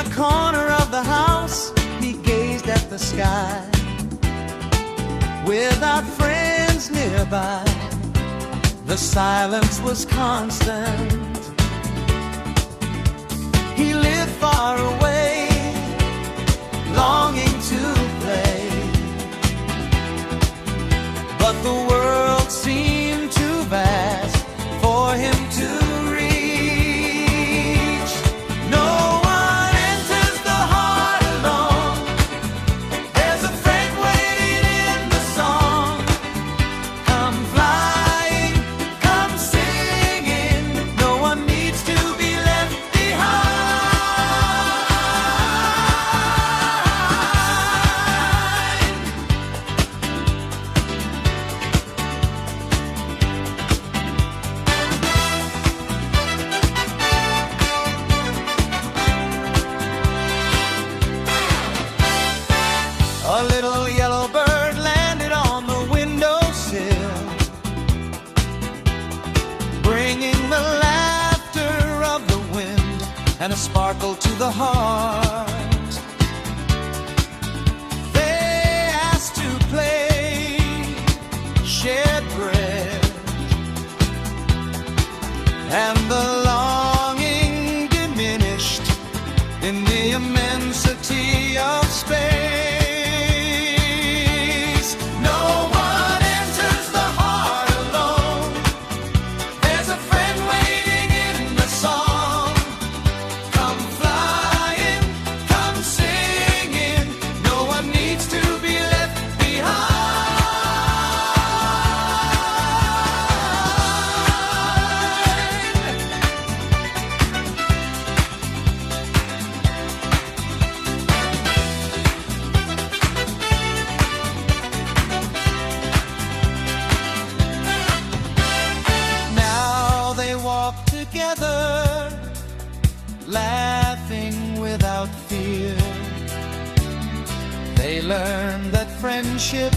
a corner of the house, he gazed at the sky. Without friends nearby, the silence was constant. He lived far away, longing to play, but the world seemed too vast for him to reach. No one enters the heart alone. There's a friend waiting in the song. Come flying, come singing. No one needs to be left behind. A little yellow bird landed on the windowsill, bringing the laughter of the wind and a sparkle to the heart. They asked to play, shared bread, and the longing diminished in the immensity of space. No one enters the heart alone. There's a friend waiting in the song. Come flying, come singing. No one needs to be left Now they walk together, laughing without fear. They learn that friendship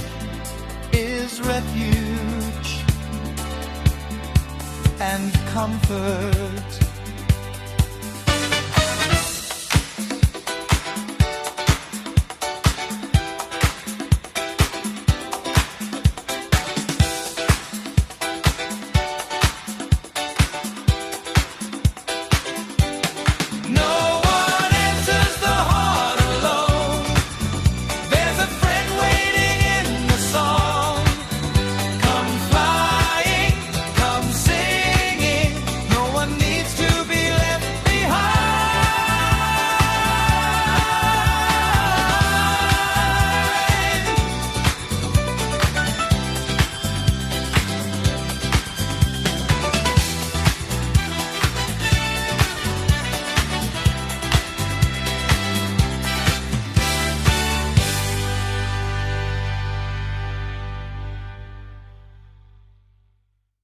is refuge and comfort.